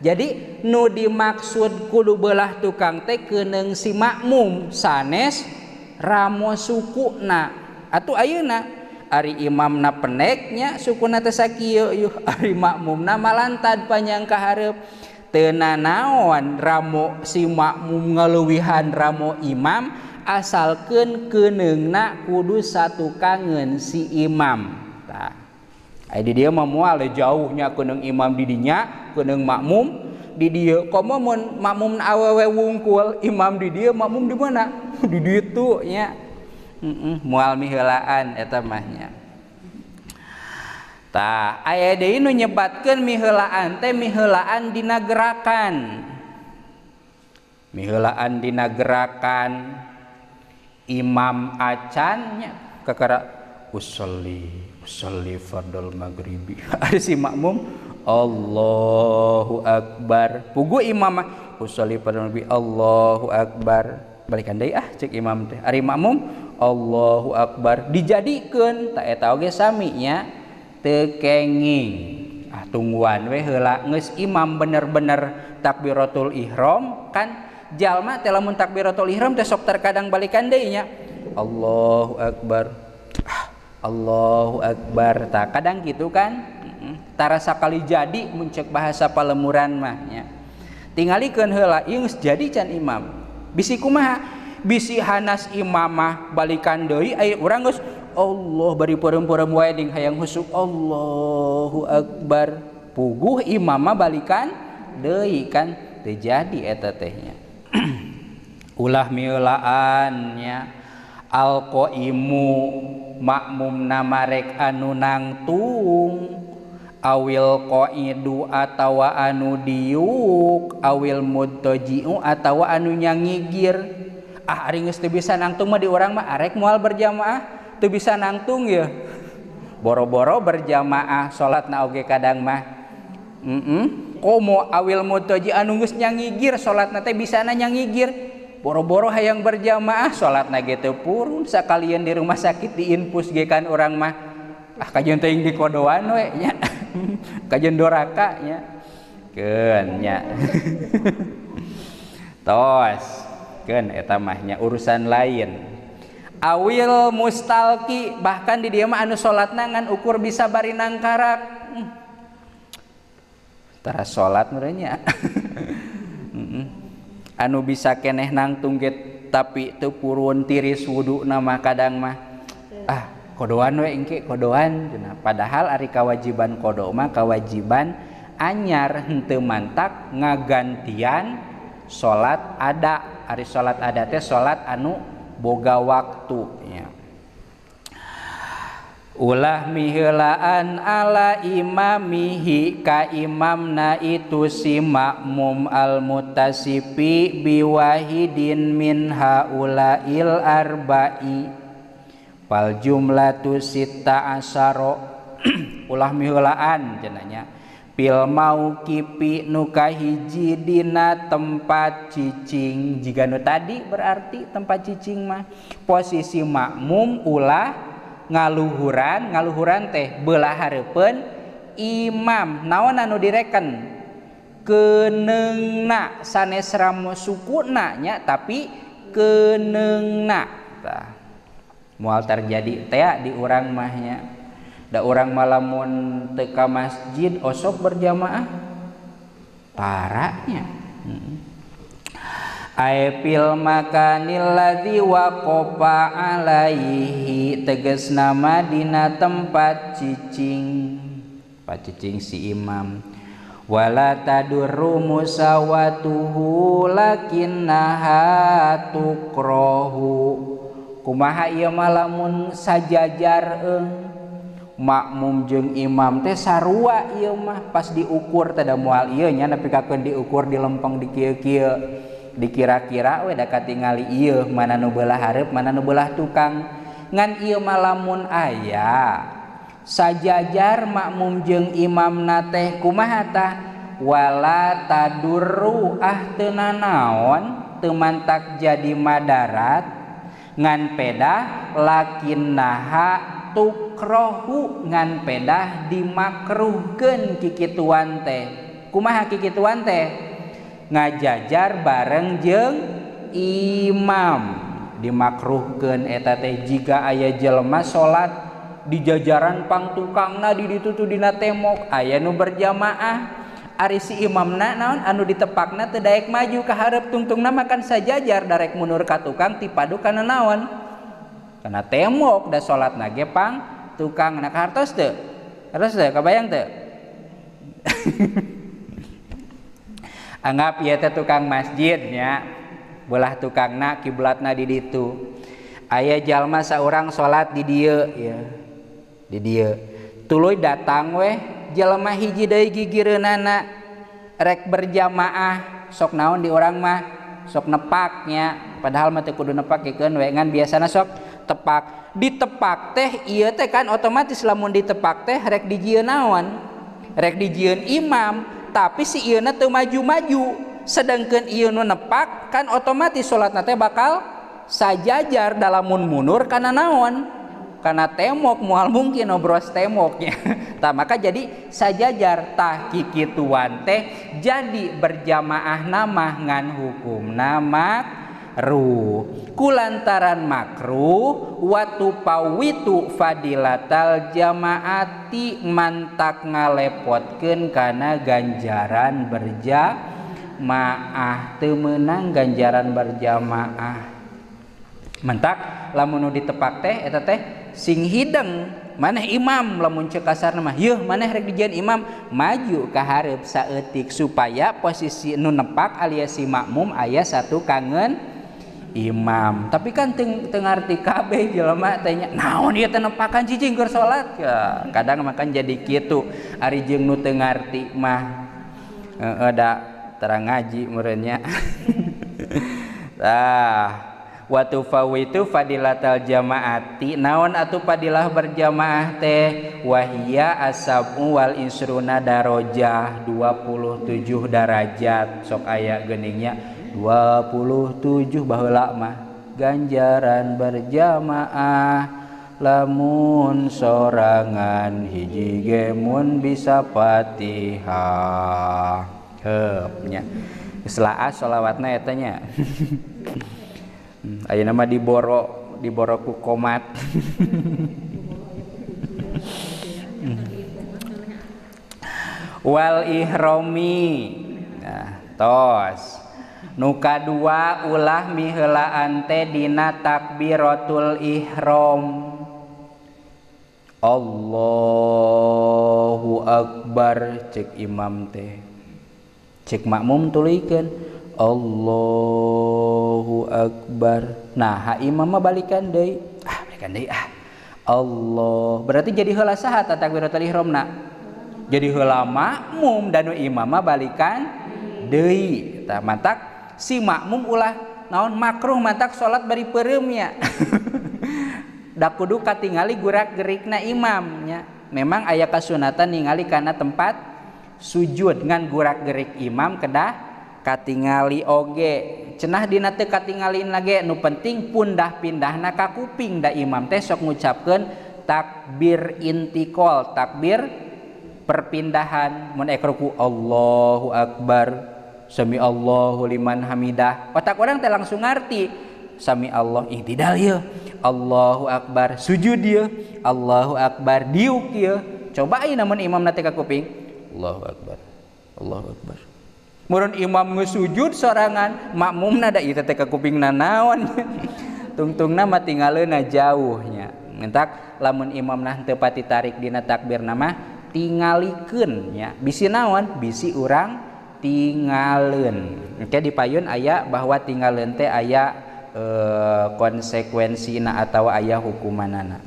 Jadi nu dimaksud kudu belah tukang teh keuneng si makmum sanes ramo sukuna atuh ayeuna ari imamna pendeknya sukuna teh sakieu yuh ari makmumna malantad panjang ka hareup teu nanaon ramo si makmum ngaleuwihan ramo imam asalkeun keunengna kudu satukangeun si imam tah. Ai di dieu mah moal jauhnya keuneng imam di dinya, keuneng makmum di dieu. Komo mun makmum awewe wungkul, imam di dieu, makmum di mana? Di ditu nya. Moal miheulaan eta mah nya. Tah, aya deui nu nyebatkeun miheulaan teh miheulaan dina gerakan. Miheulaan dina gerakan imam acan nya kakara usolli fardal maghribi ada si makmum Allahu akbar pugu imam usolli fardal maghribi Allahu akbar balikan deui cek imam teh ari makmum Allahu akbar dijadikeun ta eta oge sami nya teu kenging tungguan we heula geus imam bener-bener takbiratul ihram kan jalma teh lamun takbiratul ihram teh sok terkadang balikan deui nya Allahu akbar Allahu akbar tak kadang gitu kan tara sakali jadi muncek bahasa palemuran mah nya tingalikeun heula ieu geus jadi can imam bisi kumaha bisi hanas imam mah balikan deui aya urang geus Allah bari peureum-peureum wae ding hayang husuk Allahu akbar puguh imam mah balikan deui kan teu jadi eta teh nya ulah mieulaan nya alqaimu makmum namarek anu nangtung awil qaidu atawa anu diuk awil muttaji'u atawa anu nyangigir ari geus teu bisa nangtung mah di urang mah arek moal berjamaah teu bisa nangtung ya boro-boro berjamaah salatna oge kadang mah komo awil muttaji anu geus nyangigir salatna teh bisana nyangigir boro-boro hayang berjamaah salatna ge teu purun sakalian di rumah sakit diinfus ge kan urang mah kajeun teuing di kodoan we nya kajeun doraka nya keun nya tos keun eta mah nya urusan lain awil mustalki bahkan di dieu mah anu salatna ngan ukur bisa bari nangkarak tara salat meureunnya anu bisa keneh nangtung ge tapi teu purun tiris wuduna mah kadang mah kodoan we engke kodoan cenah padahal ari kawajiban kodo mah kawajiban anyar henteu mantak ngagantian salat ada ari salat ada teh salat anu boga waktu nya ulah miheulaan ala imamihi ka imamna itu si makmum al muttasifi biwahidin min haulail arba'i fal jumlatu sitta asyara ulah miheulaan cenanya pil mauqifi nu kahiji dina tempat cicing jiga nu tadi berarti tempat cicing mah posisi makmum ulah ngaluhuran teh belah hareupeun imam naon anu direken keunengna sanes ramo sukuna nya tapi keunengna tah moal terjadi teh di urang mah nya da urang malamun teu ka masjid osok berjamaah paranya aipil makanil ladzi waqafa alaihi tegasna mah dina tempat cicing si imam wala tadurru musawatuhu lakinnaha tukrahu kumaha ieu mah lamun sajajar makmum jeung imam teh sarua ieu mah pas diukur teh da moal ieu nya nepikeun diukur di lempeng di kieu-kieu dikira-kira we da katingali ieu mana nu beulah hareup mana nu beulah tukang ngan ieu mah lamun aya sajajar makmum jeung imamna teh kumaha tah wala tadurru teu nanaon teu mantak jadi madarat ngan pedah lakinnaha tukrohu ngan pedah dimakruhkeun kikituan teh kumaha kikituan teh ngajajar bareng jeung imam. Dimakruhkeun eta teh jika aya jelema salat di jajaran pangtukangna di ditu dina temok aya nu berjamaah ari si imamna naon anu ditepakna teu daek maju ka hareup tungtungna makan sajajar darek mundur ka tukang ti padu kana naon kana temok da salatna ge pang tukang na hartos teu hartos teu kabayang teu anggap ieu teh tukang masjid nya belah tukangna kiblatna di ditu aya jalma saurang salat di dieu ya di dieu tuluy datang weh jelema hiji deui gigireunana rek berjamaah sok naon di urang mah sok nepaknya padahal mah teu kudu nepakikeun we ngan biasana sok tepak ditepak teh ieu teh kan otomatis lamun ditepak teh rek dijieun naon rek dijieun imam tapi si ieuna teu maju-maju sedangkeun ieu nu nepak kan otomatis salatna teh bakal sajajar dalamun mundur kana naon karena temok mual mungkin obros temoknya tah maka jadi sajajar tah kikituan teh jadi berjamaah nama ngan hukum nama makruh kulantaran makruh watu pawitu fadilatal jamaati mantak ngalepotkeun kana ganjaran berjamaah teu meunang ganjaran berjamaah mantak lamun nu ditepak teh eta teh sing hideng maneh imam lamun ceuk kasarna mah yeuh maneh rek dijieun imam maju ka hareup saeutik supaya posisi nu nepak alias si makmum aya satu kangen imam tapi kan teu ngarti kabeh jelema teh nya naon ieu teh nepakan cicing keur salat ya kadang makan jadi kitu ari jeung nu teu ngarti mah da terang ngaji meureun nya wa tufawitu fadilatal jamaati naon atuh fadilah berjamaah teh wahia asabu wal isruna darajah 27 derajat sok aya geuningnya 27 baheula mah ganjaran berjamaah lamun sorangan hiji ge mun bisa Fatihah heupnya geus laas shalawatna eta nya aya nama diboro ku komat wal ihrami nah tos nu kadua ulah miheulaan teh dina takbiratul ihram Allahu akbar cek imam teh cek makmum tulikeun Allahu akbar nah imam mah balikan deui Allah berarti jadi heula saha takbiratul ihramna jadi heula makmum dan imam mah balikan deui tah mantak si makmum ulah naon makruh mantak salat bari peureum nya da kudu katingali gurak-gerikna imamnya memang aya kasunatan ningali kana tempat sujud ngan gurak-gerik imam kedah katingali oge cenah dina teu katingalin lage nu penting pundah pindahna ka kuping da imam teh sok ngucapkeun takbir intiqal takbir perpindahan mun ek ruku Allahu akbar sami Allahu liman hamidah otak urang teh langsung ngarti sami Allah ihtidal ieu Allahu akbar sujud ieu Allahu akbar diuk ieu coba ieu namun imam na teh ka kuping Allahu akbar Allahu akbar murun imam ngesujud sorangan makmumna da ieu teh ka kupingna naon tungtungna mah tinggaleuna jauhnya mentak lamun imamna teu pati tarik dina takbirna mah tingalikeun nya bisi naon bisi urang tingaleun engke di payun aya bahwa tingaleun teh aya konsekuensina atawa aya hukumanana